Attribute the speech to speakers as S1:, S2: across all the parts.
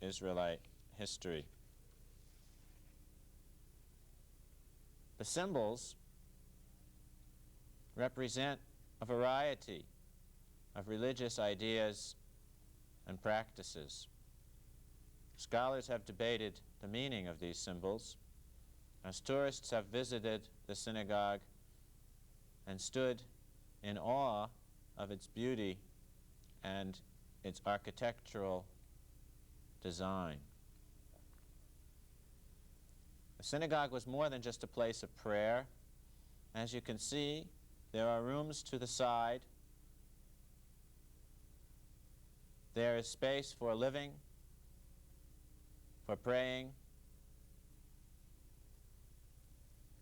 S1: Israelite history. The symbols represent a variety of religious ideas and practices. Scholars have debated the meaning of these symbols as tourists have visited the synagogue and stood in awe of its beauty and its architectural design. The synagogue was more than just a place of prayer. As you can see, there are rooms to the side. There is space for living, for praying,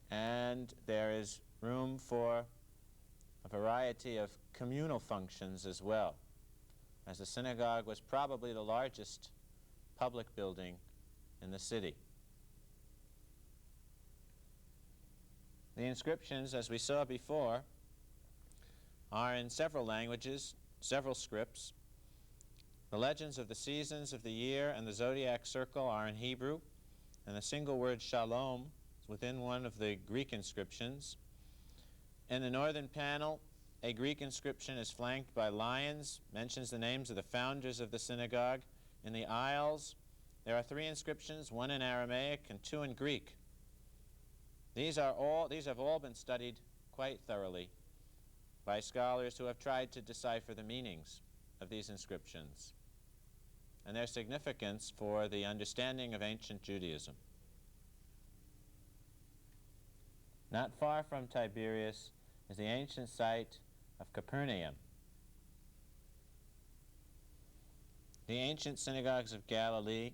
S1: and there is room for a variety of communal functions as well, as the synagogue was probably the largest public building in the city. The inscriptions, as we saw before, are in several languages, several scripts. The legends of the seasons of the year and the zodiac circle are in Hebrew, and the single word shalom is within one of the Greek inscriptions. In the northern panel, a Greek inscription is flanked by lions, mentions the names of the founders of the synagogue. In the aisles, there are 3 inscriptions, 1 in Aramaic and 2 in Greek. These have all been studied quite thoroughly by scholars who have tried to decipher the meanings of these inscriptions and their significance for the understanding of ancient Judaism. Not far from Tiberias is the ancient site of Capernaum. The ancient synagogues of Galilee,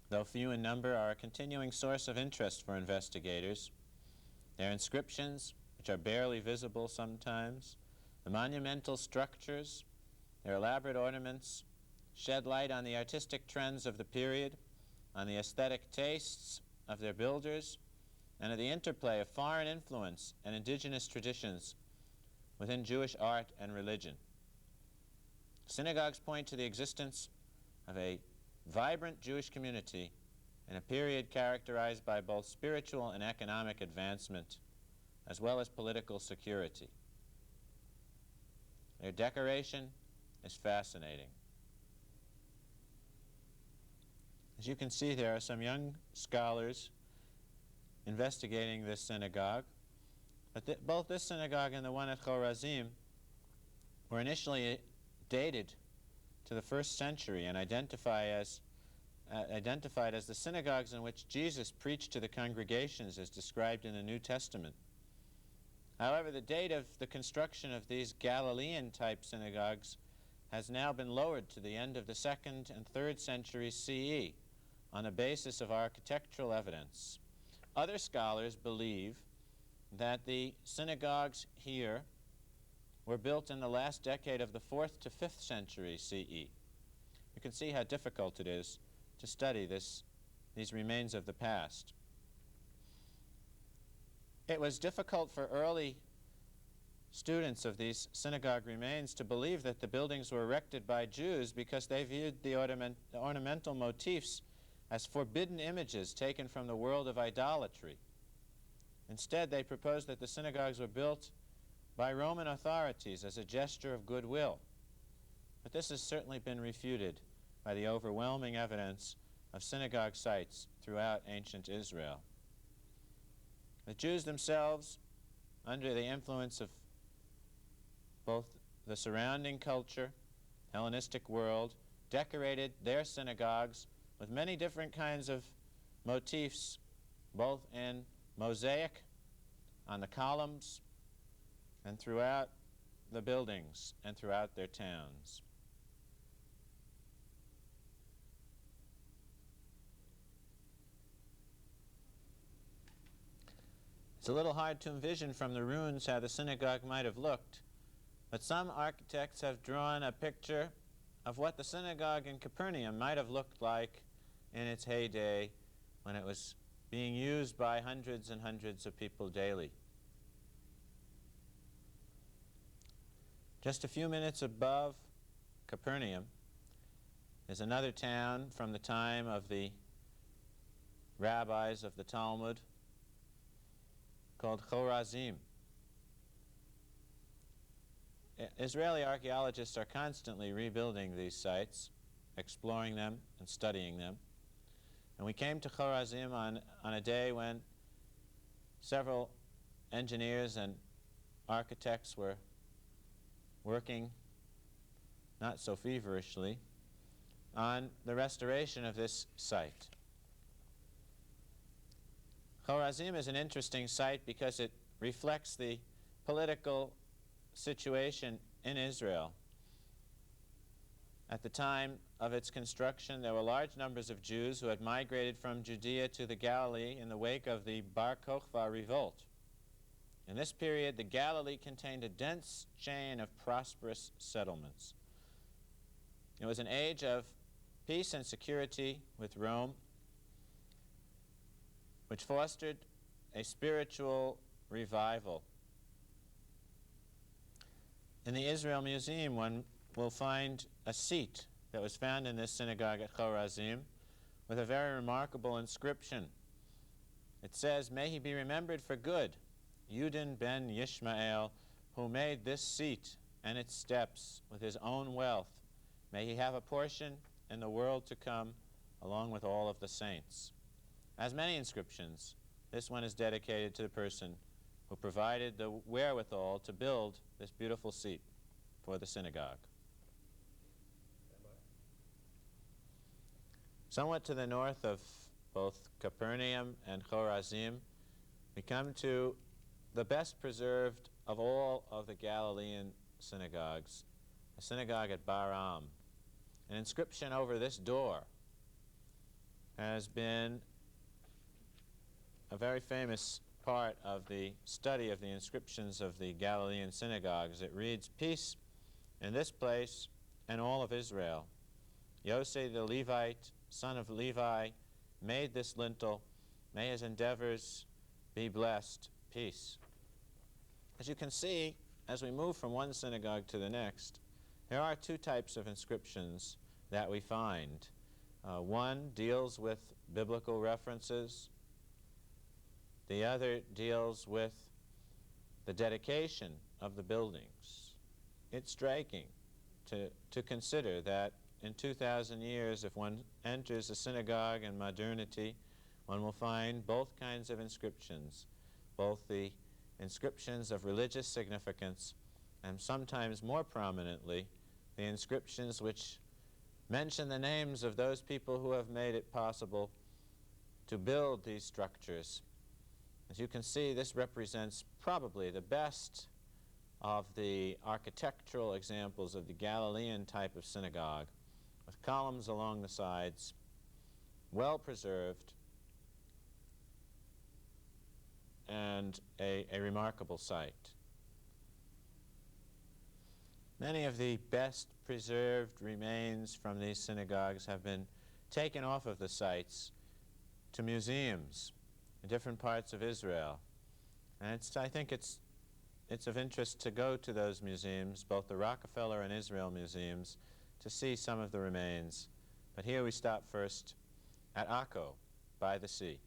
S1: though few in number, are a continuing source of interest for investigators. Their inscriptions, which are barely visible sometimes, the monumental structures, their elaborate ornaments, shed light on the artistic trends of the period, on the aesthetic tastes of their builders, and of the interplay of foreign influence and indigenous traditions within Jewish art and religion. Synagogues point to the existence of a vibrant Jewish community in a period characterized by both spiritual and economic advancement, as well as political security. Their decoration is fascinating. As you can see, there are some young scholars investigating this synagogue. But both this synagogue and the one at Korazim were initially dated to the 1st century and identified as the synagogues in which Jesus preached to the congregations as described in the New Testament. However, the date of the construction of these Galilean-type synagogues has now been lowered to the end of the 2nd and 3rd centuries CE on the basis of architectural evidence. Other scholars believe that the synagogues here were built in the last decade of the 4th to 5th century CE. You can see how difficult it is to study these remains of the past. It was difficult for early students of these synagogue remains to believe that the buildings were erected by Jews because they viewed the ornamental motifs as forbidden images taken from the world of idolatry. Instead, they proposed that the synagogues were built by Roman authorities as a gesture of goodwill. But this has certainly been refuted by the overwhelming evidence of synagogue sites throughout ancient Israel. The Jews themselves, under the influence of both the surrounding culture, Hellenistic world, decorated their synagogues with many different kinds of motifs, both in mosaic, on the columns, and throughout the buildings and throughout their towns. It's a little hard to envision from the ruins how the synagogue might have looked, but some architects have drawn a picture of what the synagogue in Capernaum might have looked like in its heyday when it was being used by hundreds and hundreds of people daily. Just a few minutes above Capernaum is another town from the time of the rabbis of the Talmud called Korazim. Israeli archaeologists are constantly rebuilding these sites, exploring them and studying them. And we came to Korazim on a day when several engineers and architects were working, not so feverishly, on the restoration of this site. Korazim is an interesting site because it reflects the political situation in Israel. At the time of its construction, there were large numbers of Jews who had migrated from Judea to the Galilee in the wake of the Bar Kokhba revolt. In this period, the Galilee contained a dense chain of prosperous settlements. It was an age of peace and security with Rome, which fostered a spiritual revival. In the Israel Museum, one will find a seat that was found in this synagogue at Korazim with a very remarkable inscription. It says, "May he be remembered for good, Yudin ben Yishmael, who made this seat and its steps with his own wealth. May he have a portion in the world to come, along with all of the saints." As many inscriptions, this one is dedicated to the person who provided the wherewithal to build this beautiful seat for the synagogue. Somewhat to the north of both Capernaum and Korazim, we come to the best preserved of all of the Galilean synagogues, a synagogue at Baram. An inscription over this door has been a very famous part of the study of the inscriptions of the Galilean synagogues. It reads, "Peace in this place and all of Israel. Yosei the Levite, son of Levi, made this lintel. May his endeavors be blessed. Peace." As you can see, as we move from one synagogue to the next, there are two types of inscriptions that we find. One deals with biblical references. The other deals with the dedication of the buildings. It's striking to consider that in 2,000 years, if one enters a synagogue in modernity, one will find both kinds of inscriptions, both the inscriptions of religious significance and sometimes more prominently the inscriptions which mention the names of those people who have made it possible to build these structures. As you can see, this represents probably the best of the architectural examples of the Galilean type of synagogue, with columns along the sides, well preserved, and a remarkable site. Many of the best preserved remains from these synagogues have been taken off of the sites to museums in different parts of Israel. And I think it's of interest to go to those museums, both the Rockefeller and Israel museums, to see some of the remains. But here we stop first at Akko, by the sea.